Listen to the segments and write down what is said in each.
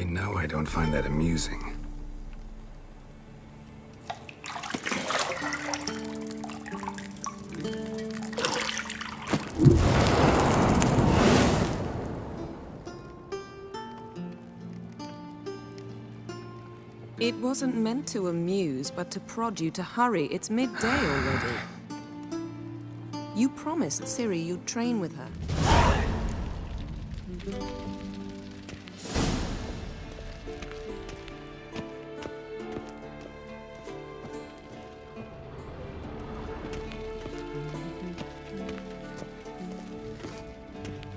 You know I don't find that amusing. It wasn't meant to amuse, but to prod you to hurry. It's midday already. You promised Ciri you'd train with her.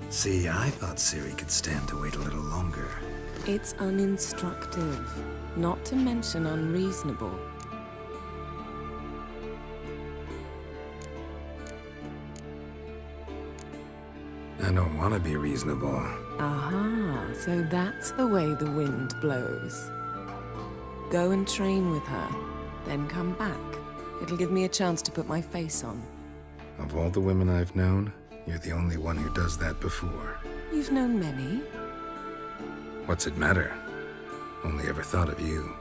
See, I thought Ciri could stand to wait a little longer. It's uninstructive, not to mention unreasonable. I don't want to be reasonable. Aha, so that's the way the wind blows. Go and train with her, then come back. It'll give me a chance to put my face on. Of all the women I've known, you're the only one who does that before. You've known many. What's it matter? Only ever thought of you.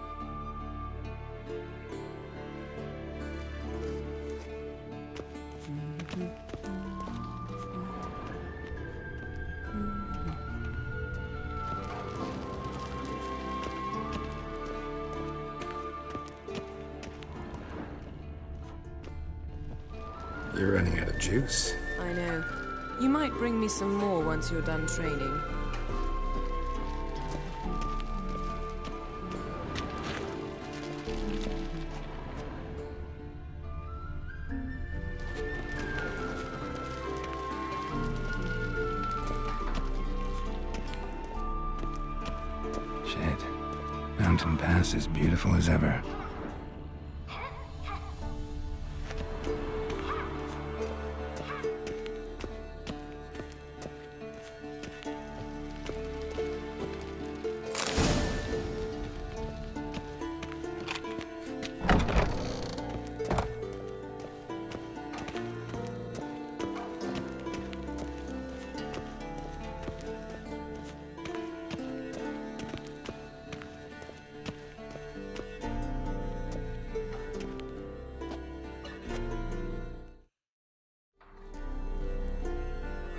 You're running out of juice. I know. You might bring me some more once you're done training. Shit. Mountain Pass is beautiful as ever.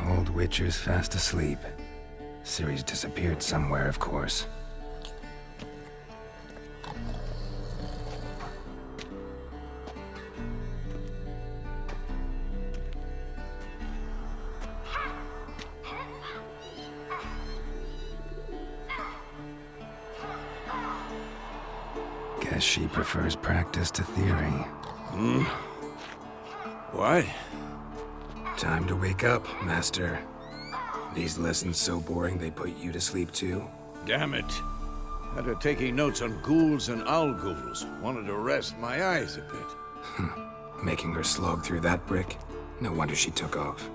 Old Witcher's fast asleep. Ciri's disappeared somewhere, of course. Guess she prefers practice to theory. What? Time to wake up, Master. These lessons so boring they put you to sleep too? Damn it. Had her taking notes on ghouls and owl ghouls. Wanted to rest my eyes a bit. Making her slog through that brick? No wonder she took off.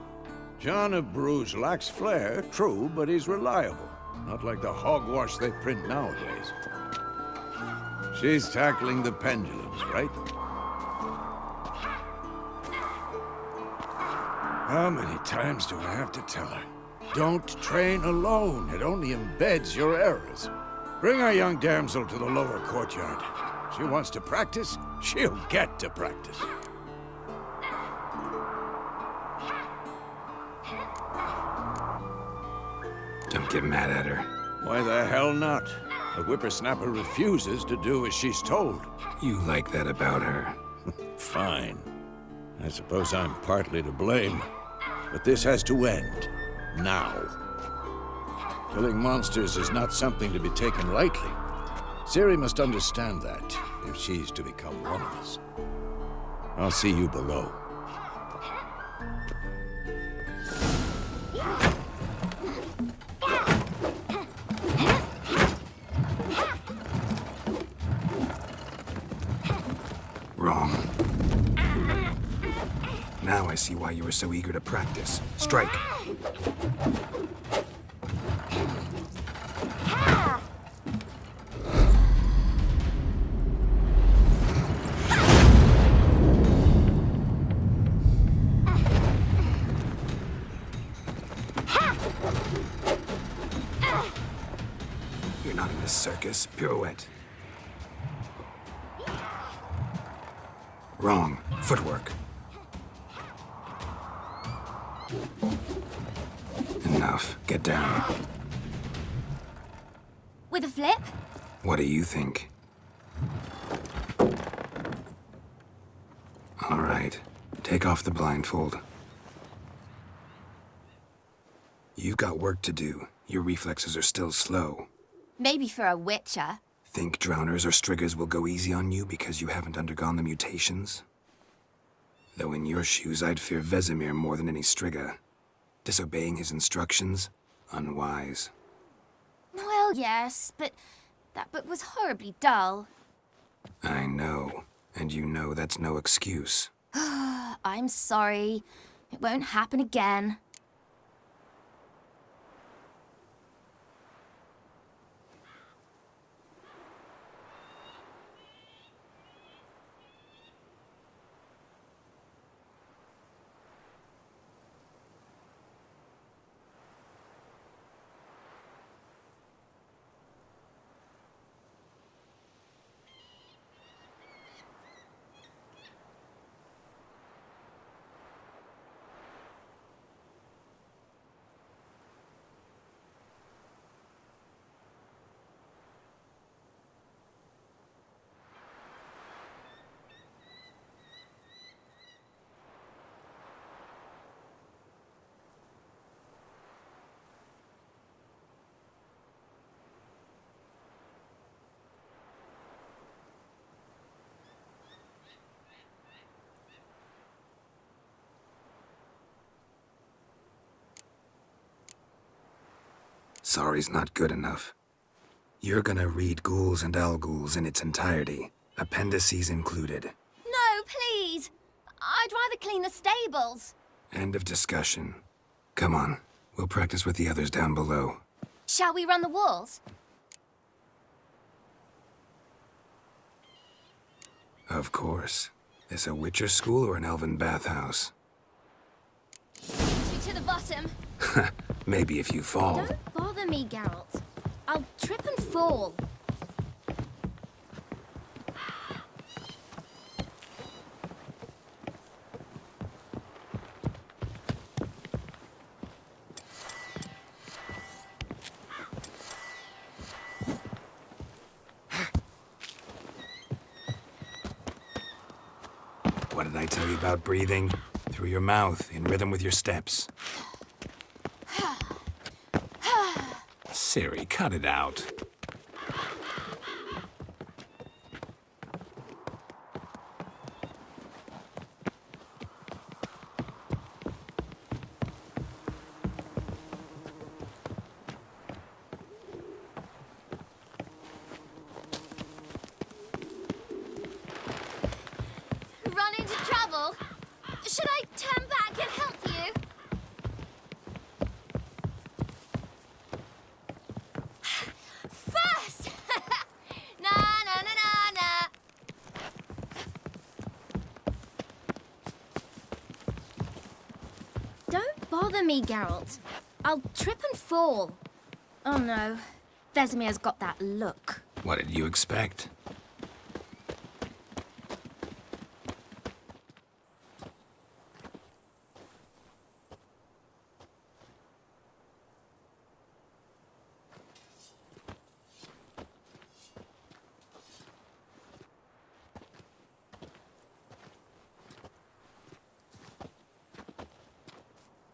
John of Bruges lacks flair, true, but he's reliable. Not like the hogwash they print nowadays. She's tackling the pendulums, right? How many times do I have to tell her? Don't train alone. It only embeds your errors. Bring our young damsel to the lower courtyard. She wants to practice, she'll get to practice. Don't get mad at her. Why the hell not? The whippersnapper refuses to do as she's told. You like that about her. Fine. I suppose I'm partly to blame. But this has to end. Now. Killing monsters is not something to be taken lightly. Ciri must understand that, if she's to become one of us. I'll see you below. Wrong. Now I see why you were so eager to practice. Strike. You're not in the circus. Pirouette. Wrong. Footwork. Enough. Get down. With a flip? What do you think? All right. Take off the blindfold. You've got work to do. Your reflexes are still slow. Maybe for a witcher. Think drowners or striggers will go easy on you because you haven't undergone the mutations? Though in your shoes, I'd fear Vesemir more than any strigger. Disobeying his instructions? Unwise. Well, yes, but that book was horribly dull. I know. And you know that's no excuse. I'm sorry. It won't happen again. Sorry's not good enough. You're gonna read Ghouls and Alghouls in its entirety, appendices included. No, please! I'd rather clean the stables. End of discussion. Come on, we'll practice with the others down below. Shall we run the walls? Of course. This a Witcher school or an elven bathhouse? To the bottom. Maybe if you fall. Don't bother me, Geralt. I'll trip and fall. What did I tell you about breathing? Through your mouth, in rhythm with your steps. Ciri, cut it out. Run into trouble? Should I turn back and help you? First! Na na na na na. Don't bother me, Geralt. I'll trip and fall. Oh no, Vesemir's got that look. What did you expect?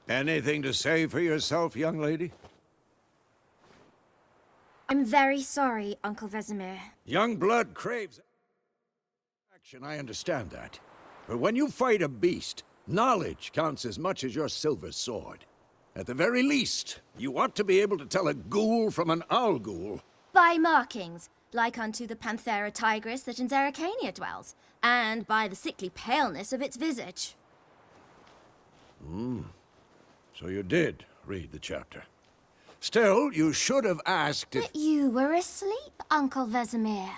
Anything to say for yourself, young lady? I'm very sorry, Uncle Vesemir. Young blood craves action, I understand that. But when you fight a beast, knowledge counts as much as your silver sword. At the very least, you ought to be able to tell a ghoul from an owl ghoul. By markings, like unto the Panthera tigris that in Zerrikania dwells, and by the sickly paleness of its visage. So you did read the chapter. Still, you should have asked if... But you were asleep, Uncle Vesemir.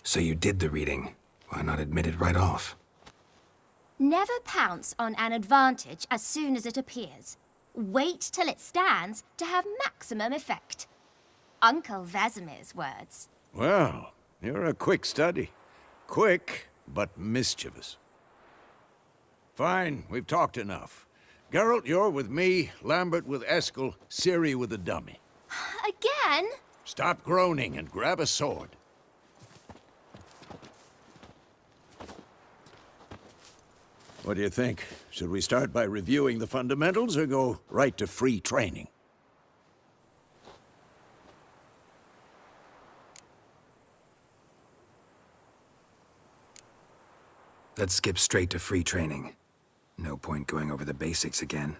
So you did the reading. Why not admit it right off? Never pounce on an advantage as soon as it appears. wait till it stands to have maximum effect. Uncle Vesemir's words. Well, you're a quick study. Quick, but mischievous. Fine, we've talked enough. Geralt, you're with me, Lambert with Eskel, Ciri with the dummy. Again? Stop groaning and grab a sword. What do you think? Should we start by reviewing the fundamentals or go right to free training? Let's skip straight to free training. No point going over the basics again.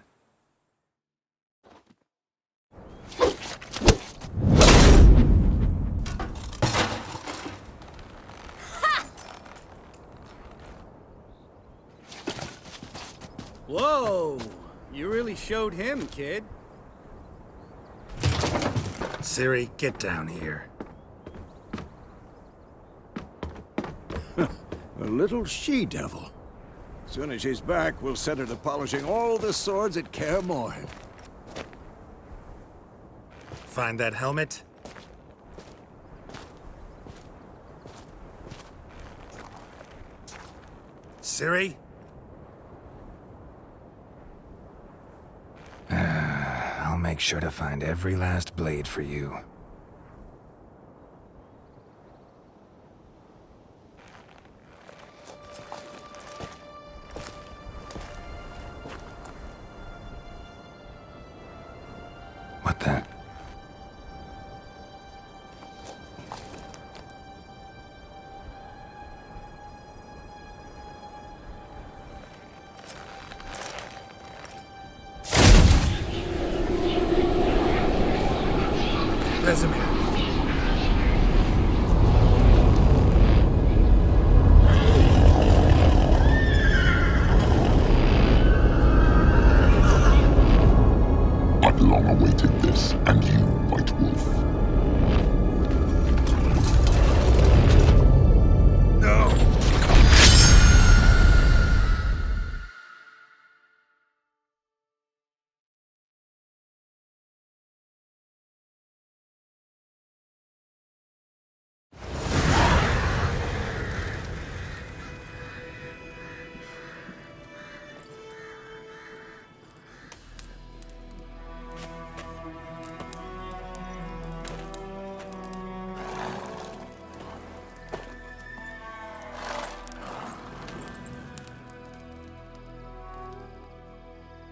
Whoa! You really showed him, kid. Ciri, get down here. A little she-devil. Soon as she's back, we'll set her to polishing all the swords at Kaer Morhen. Find that helmet? Ciri? I'll make sure to find every last blade for you. What the? Vesemir. I've long awaited this, and you, White Wolf. No!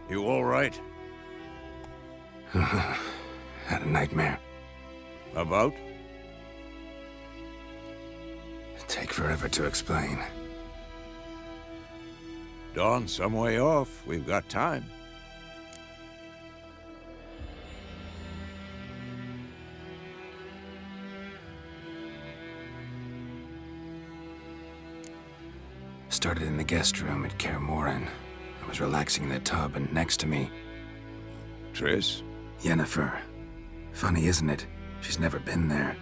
You all right? Had a nightmare. About? Take forever to explain. Dawn's some way off. We've got time. Started in the guest room at Kaer Morhen. I was relaxing in the tub, and next to me, Triss? Yennefer. Funny, isn't it? She's never been there.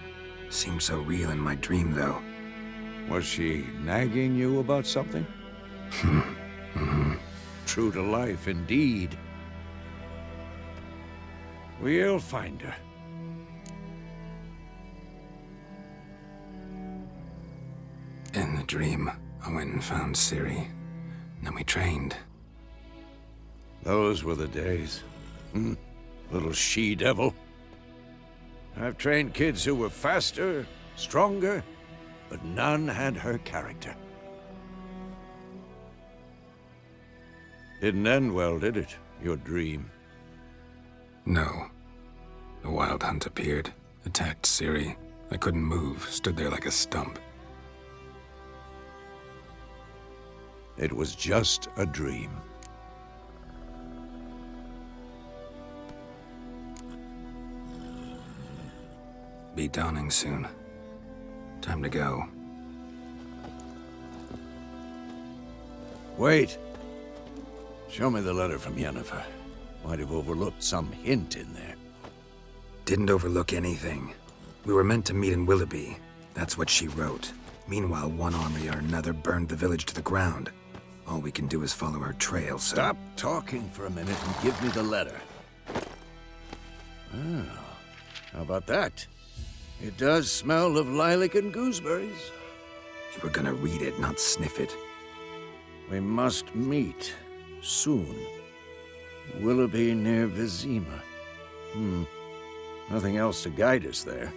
Seemed so real in my dream, though. Was she nagging you about something? True to life, indeed. We'll find her. In the dream, I went and found Ciri. Then we trained. Those were the days. Little she-devil. I've trained kids who were faster, stronger, but none had her character. Didn't end well, did it? Your dream? No. The Wild Hunt appeared, attacked Ciri. I couldn't move, stood there like a stump. It was just a dream. Be dawning soon. Time to go. Wait. Show me the letter from Yennefer. Might have overlooked some hint in there. Didn't overlook anything. We were meant to meet in Willoughby. That's what she wrote. Meanwhile, one army or another burned the village to the ground. All we can do is follow her trail, so... Stop talking for a minute and give me the letter. How about that? It does smell of lilac and gooseberries. You were gonna read it, not sniff it. We must meet soon. Willoughby near Vizima. Nothing else to guide us there.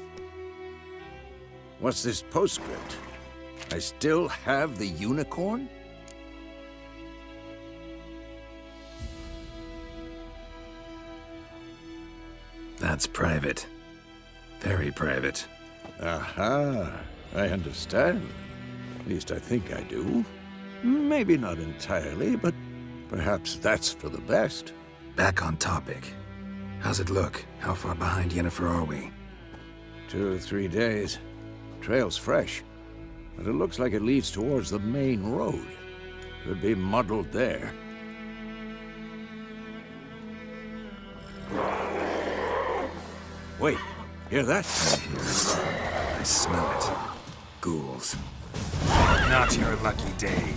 What's this postscript? I still have the unicorn? That's private. Very private. Aha, I understand. At least I think I do. Maybe not entirely, but perhaps that's for the best. Back on topic. How's it look? How far behind Yennefer are we? 2 or 3 days. Trail's fresh, but it looks like it leads towards the main road. Could be muddled there. Wait, hear that? I smell it. Ghouls. Not your lucky day.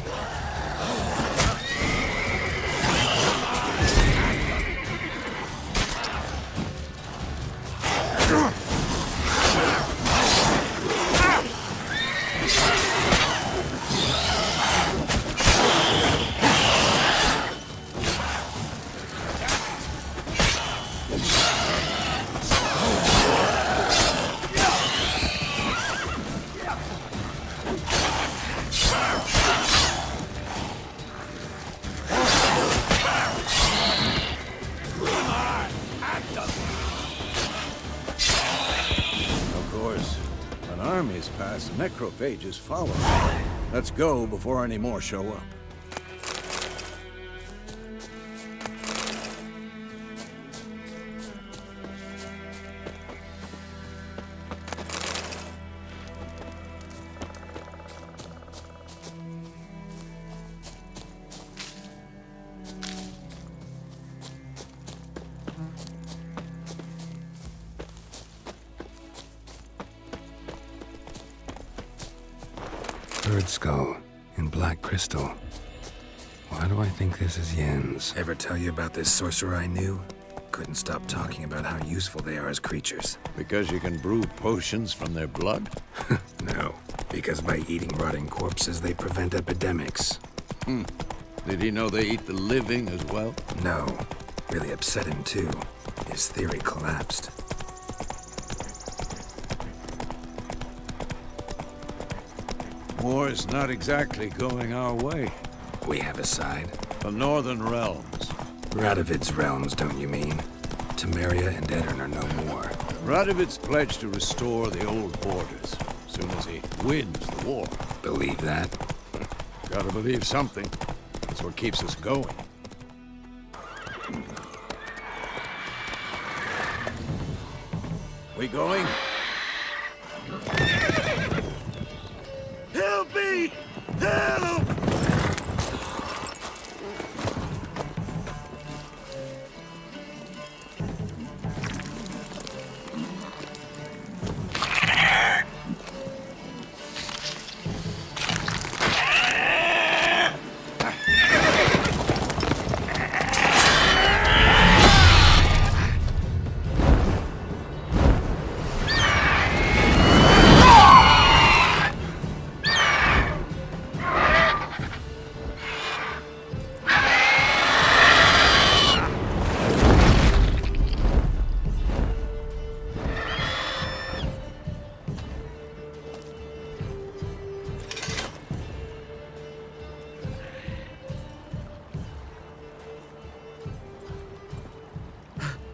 Necrophages follow. Let's go before any more show up. Bird skull in black crystal. Why do I think this is Yen's? Ever tell you about this sorcerer I knew? Couldn't stop talking about how useful they are as creatures. Because you can brew potions from their blood? No, because by eating rotting corpses, they prevent epidemics. Did he know they eat the living as well? No. Really upset him, too. His theory collapsed. War's not exactly going our way. We have a side. The Northern Realms. Radovid's realms, don't you mean? Temeria and Edirn are no more. Radovid's pledged to restore the old borders, as soon as he wins the war. Believe that? Gotta believe something. That's what keeps us going. We going? Help me! Help!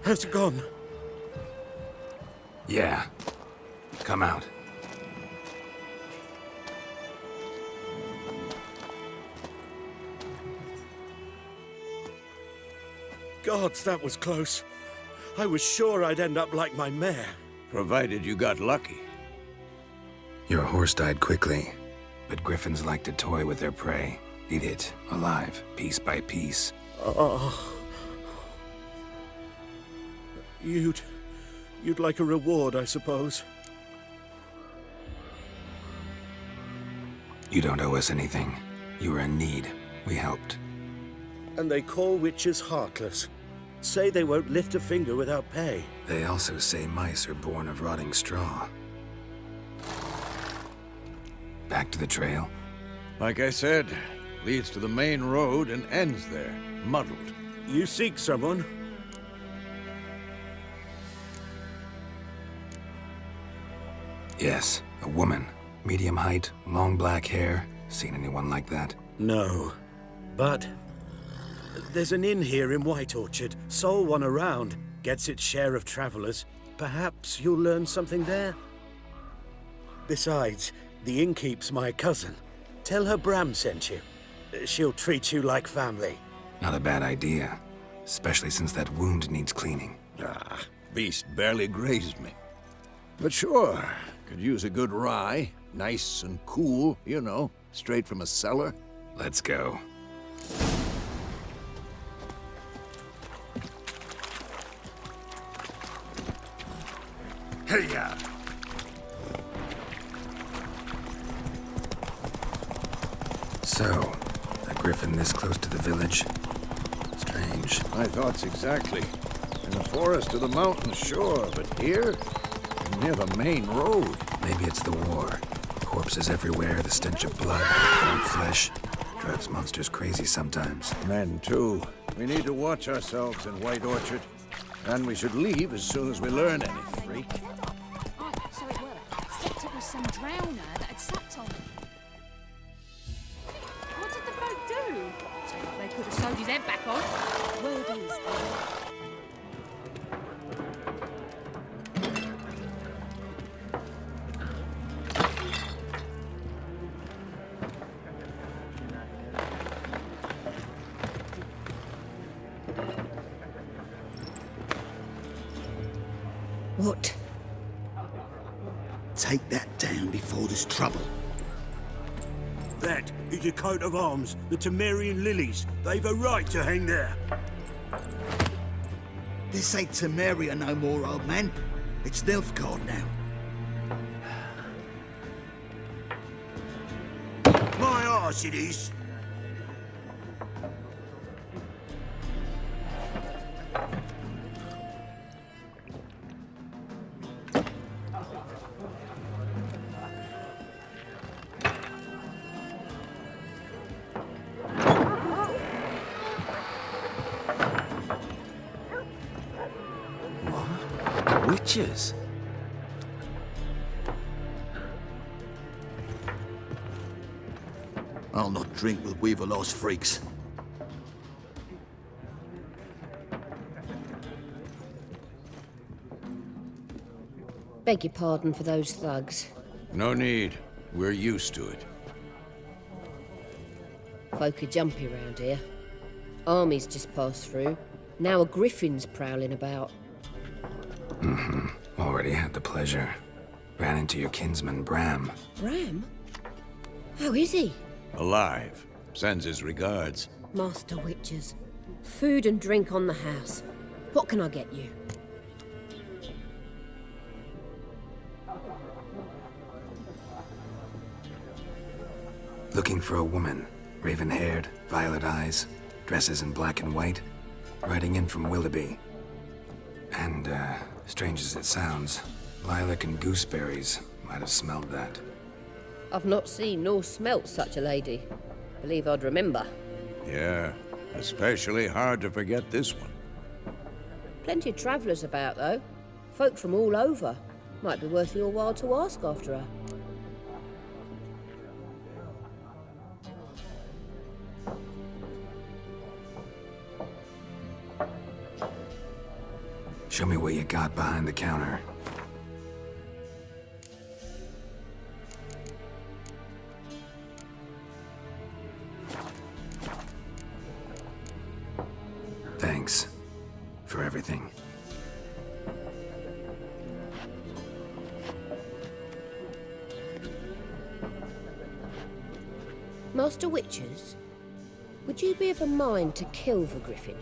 Has it gone? Yeah. Come out. Gods, that was close. I was sure I'd end up like my mare. Provided you got lucky. Your horse died quickly, but griffins like to toy with their prey. Eat it, alive, piece by piece. Oh. You'd like a reward, I suppose. You don't owe us anything. You were in need. We helped. And they call witches heartless. say they won't lift a finger without pay. They also say mice are born of rotting straw. Back to the trail? Like I said, leads to the main road and ends there, muddled. You seek someone? Yes, a woman. Medium height, long black hair. Seen anyone like that? No. But there's an inn here in White Orchard. Sole one around. Gets its share of travelers. Perhaps you'll learn something there? Besides, the innkeep's my cousin. Tell her Bram sent you. She'll treat you like family. Not a bad idea. Especially since that wound needs cleaning. Ah, beast barely grazed me. But sure, could use a good rye. Nice and cool, you know, straight from a cellar. Let's go. Hey-ya! So, a griffin this close to the village? Strange. My thoughts exactly. In the forest or the mountains, sure, but here? Near the main road. Maybe it's the war. Corpses everywhere, the stench of blood, burnt flesh. Drives monsters crazy sometimes. Men, too. We need to watch ourselves in White Orchard. And we should leave as soon as we learn anything. So it worked. Except it was some drowner that had sat on him. What did the folk do? They could have sewed his head back on. Word is, though. What? Take that down before there's trouble. That is a coat of arms, the Temerian lilies. They've a right to hang there. This ain't Temeria no more, old man. It's Nilfgaard now. My arse it is. Witches? I'll not drink with Weaverlaw's freaks. Beg your pardon for those thugs. No need. We're used to it. Folk are jumpy round here. Armies just passed through. Now a griffin's prowling about. Already had the pleasure. Ran into your kinsman, Bram. Bram? How is he? Alive. Sends his regards. Master Witches. Food and drink on the house. What can I get you? Looking for a woman. Raven-haired, violet eyes, dresses in black and white. Riding in from Willoughby. And, strange as it sounds, lilac and gooseberries might have smelled that. I've not seen nor smelt such a lady. Believe I'd remember. Yeah, especially hard to forget this one. Plenty of travellers about, though. Folk from all over. Might be worth your while to ask after her. Show me what you got behind the counter. Thanks for everything. Master Witches, would you be of a mind to kill the griffin?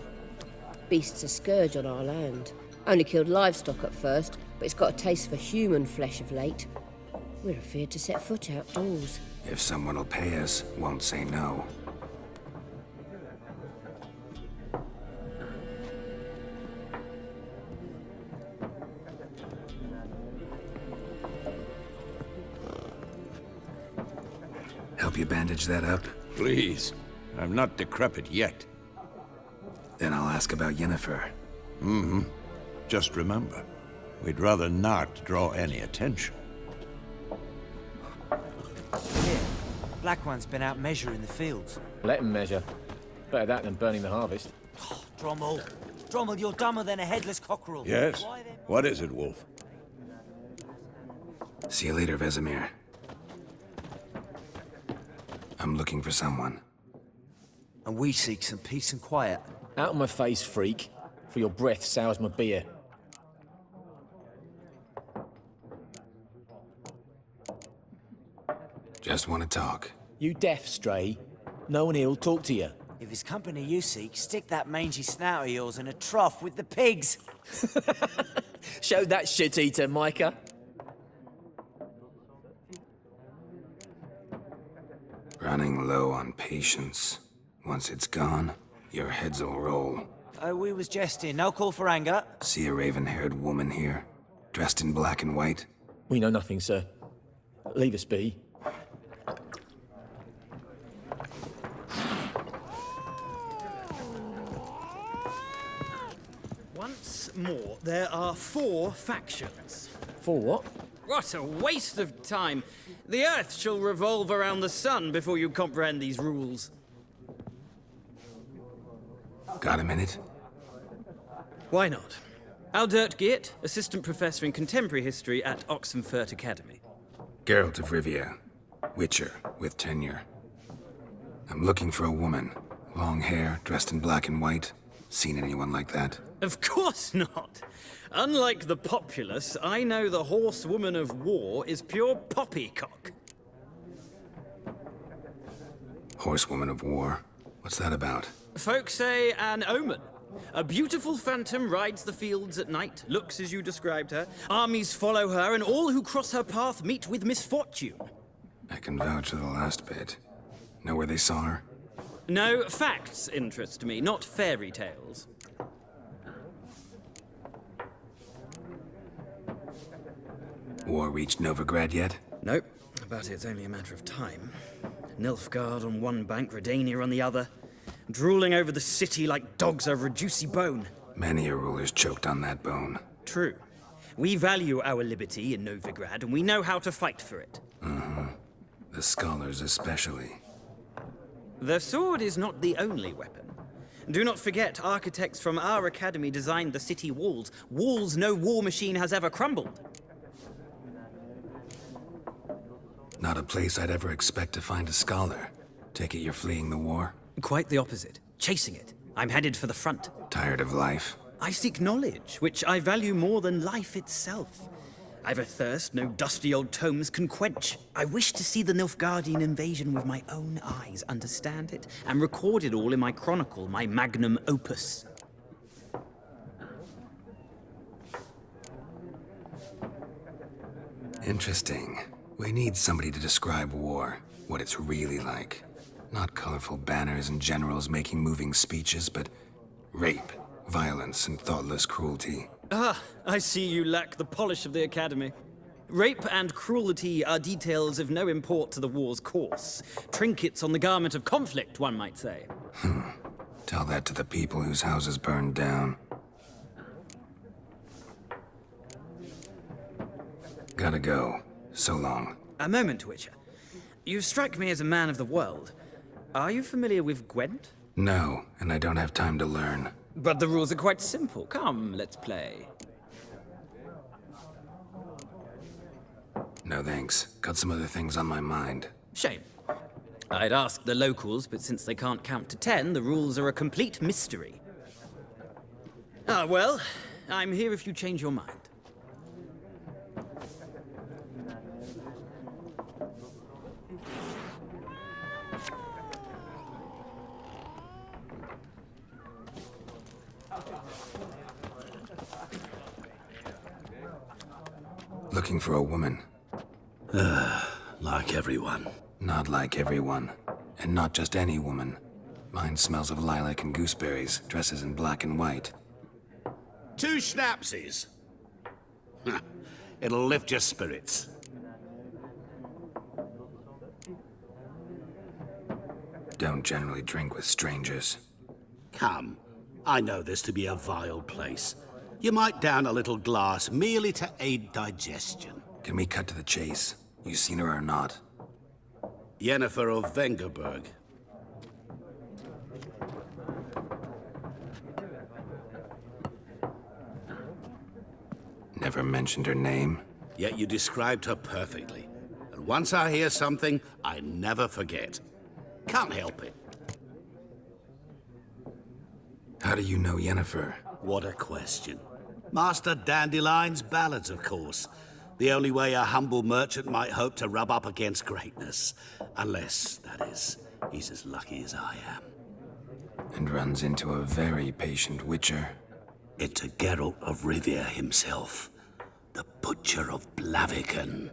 Beast's a scourge on our land. Only killed livestock at first, but it's got a taste for human flesh of late. We're afeard to set foot outdoors. If someone will pay us, won't say no. that up? Please. I'm not decrepit yet. Then I'll ask about Yennefer. Just remember, we'd rather not draw any attention. Here, Black One's been out measuring the fields. Let him measure. Better that than burning the harvest. Drommel. Drommel, you're dumber than a headless cockerel. Yes? Why then? What is it, Wolf? See you later, Vesemir. I'm looking for someone. And we seek some peace and quiet. Out of my face, freak. For your breath sours my beer. Just want to talk. You deaf, Stray? No one here'll talk to you. If it's company you seek, stick that mangy snout of yours in a trough with the pigs. Show that shit-eater, Micah. Running low on patience. Once it's gone, your heads'll roll. Oh, we was jesting. No call for anger. See a raven-haired woman here, dressed in black and white? We know nothing, sir. Leave us be. Once more, there are 4 factions. For what? What a waste of time. The Earth shall revolve around the sun before you comprehend these rules. Got a minute? Why not? Aldert Geert, Assistant Professor in Contemporary History at Oxenfurt Academy. Geralt of Rivia. Witcher, with tenure. I'm looking for a woman. Long hair, dressed in black and white. Seen anyone like that? Of course not. Unlike the populace, I know the horsewoman of war is pure poppycock. Horsewoman of war? What's that about? Folk say an omen. A beautiful phantom rides the fields at night, looks as you described her. Armies follow her, and all who cross her path meet with misfortune. I can vouch for the last bit. Know where they saw her? No, facts interest me, not fairy tales. War reached Novigrad yet? Nope, but it's only a matter of time. Nilfgaard on one bank, Redania on the other. Drooling over the city like dogs over a juicy bone. Many a ruler's choked on that bone. True. We value our liberty in Novigrad, and we know how to fight for it. The scholars especially. The sword is not the only weapon. Do not forget, architects from our academy designed the city walls. Walls no war machine has ever crumbled. Not a place I'd ever expect to find a scholar. Take it you're fleeing the war? Quite the opposite. Chasing it. I'm headed for the front. Tired of life? I seek knowledge, which I value more than life itself. I've a thirst no dusty old tomes can quench. I wish to see the Nilfgaardian invasion with my own eyes, understand it, and record it all in my chronicle, my magnum opus. Interesting. We need somebody to describe war, what it's really like. Not colorful banners and generals making moving speeches, but rape, violence, and thoughtless cruelty. Ah, I see you lack the polish of the Academy. Rape and cruelty are details of no import to the war's course. Trinkets on the garment of conflict, one might say. Tell that to the people whose houses burned down. Gotta go. So long. A moment, Witcher. You strike me as a man of the world. Are you familiar with Gwent? No, and I don't have time to learn. But the rules are quite simple. Come, let's play. No thanks. Got some other things on my mind. Shame. I'd ask the locals, but since they can't count to 10, the rules are a complete mystery. Ah, well, I'm here if you change your mind. Looking for a woman. Like everyone. Not like everyone. And not just any woman. Mine smells of lilac and gooseberries, dresses in black and white. 2 schnapsies. It'll lift your spirits. Don't generally drink with strangers. Come. I know this to be a vile place. You might down a little glass merely to aid digestion. Can we cut to the chase? You seen her or not? Yennefer of Vengerberg. Never mentioned her name? Yet you described her perfectly. And once I hear something, I never forget. Can't help it. How do you know Yennefer? What a question. Master Dandelion's ballads, of course. The only way a humble merchant might hope to rub up against greatness. Unless, that is, he's as lucky as I am. And runs into a very patient witcher. Into Geralt of Rivia himself. The Butcher of Blaviken.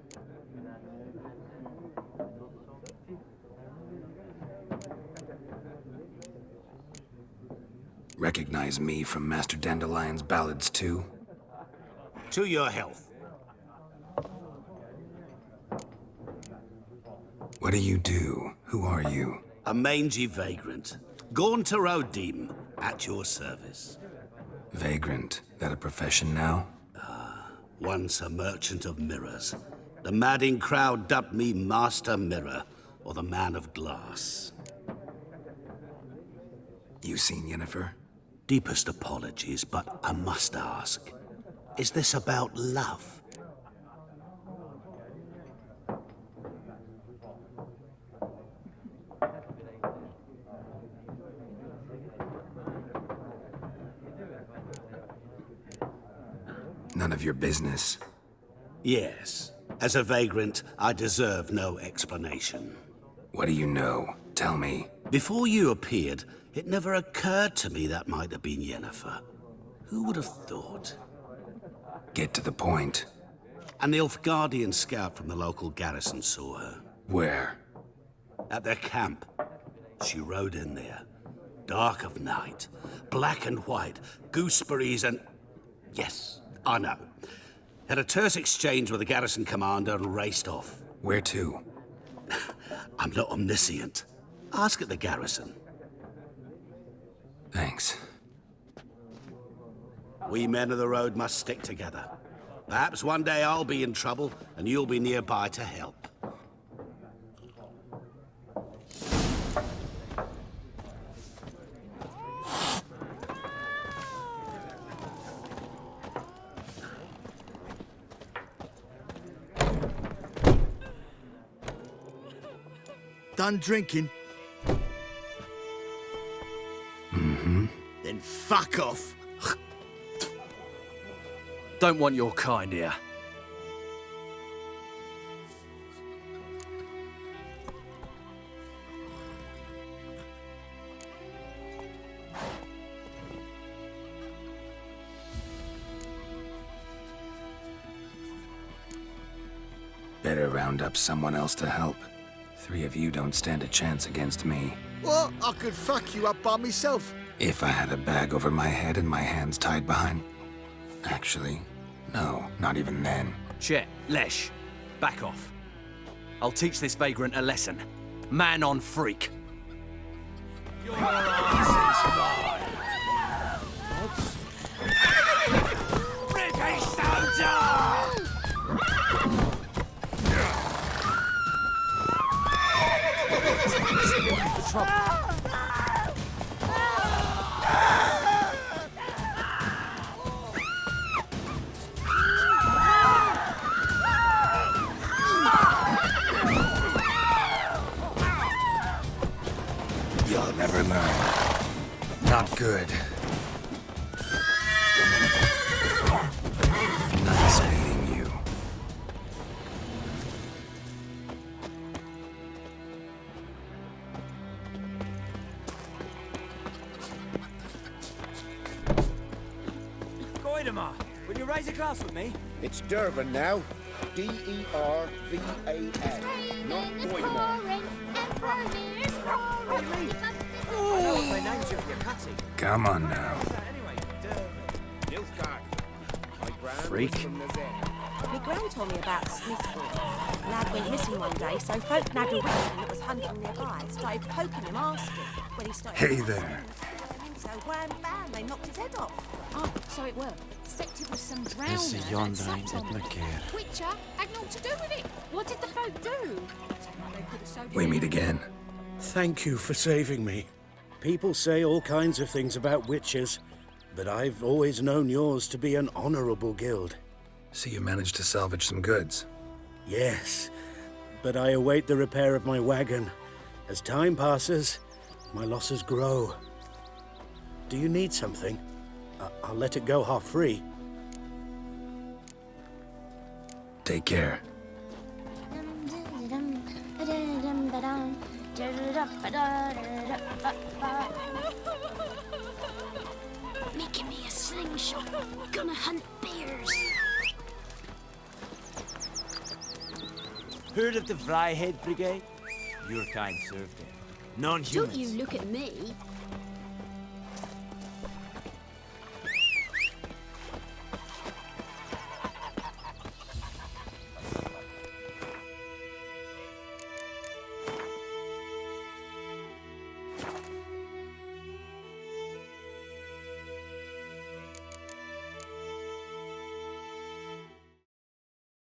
Recognize me from Master Dandelion's ballads, too? To your health. What do you do? Who are you? A mangy vagrant. Gaunter O'Deem, at your service. Vagrant? That a profession now? Once a merchant of mirrors. The madding crowd dubbed me Master Mirror, or the Man of Glass. You seen Yennefer? Deepest apologies, but I must ask. Is this about love? None of your business. Yes. As a vagrant, I deserve no explanation. What do you know? Tell me. Before you appeared, it never occurred to me that might have been Yennefer. Who would have thought? Get to the point. An Nilfgaardian scout from the local garrison saw her. Where? At their camp. She rode in there. Dark of night. Black and white. Gooseberries and... Yes, I know. Had a terse exchange with the garrison commander and raced off. Where to? I'm not omniscient. Ask at the garrison. Thanks. We men of the road must stick together. Perhaps one day I'll be in trouble and you'll be nearby to help. Done drinking? Mm-hmm. Then fuck off. Don't want your kind here. Better round up someone else to help. 3 of you don't stand a chance against me. What? I could fuck you up by myself. If I had a bag over my head and my hands tied behind... Actually, no, not even then. Chet, Lesh, back off. I'll teach this vagrant a lesson. Man on freak. Your ass is mine. British soldier! You'll never learn. Not good. Nice meeting you. Goidemar, will you raise a glass with me? It's Dervan now. D-E-R-V-A-N. Not Goidemar. I know what they named you for your cutting. Come on now. Nilfgaard. My grand Freak. from Nazette. My gran told me about Smithfield. Lad went missing one day, so folk nabbed a witchman that was hunting nearby. Started poking him, asking. When he started... Hey there. So wham bam, they knocked his head off. Oh, so it worked. Except it was some drowner This is that yonder sat ain't on it, them. McCare. Witcher had naught to do with it. What did the folk do? They could have sewed his We head meet off. again. Thank you for saving me. People say all kinds of things about witches, but I've always known yours to be an honorable guild. So you managed to salvage some goods. Yes, but I await the repair of my wagon. As time passes, my losses grow. Do you need something? I'll let it go half free. Take care. Making me a slingshot. Gonna hunt bears. Heard of the Vryhead Brigade? Your kind served there. Non-humans. Don't you look at me.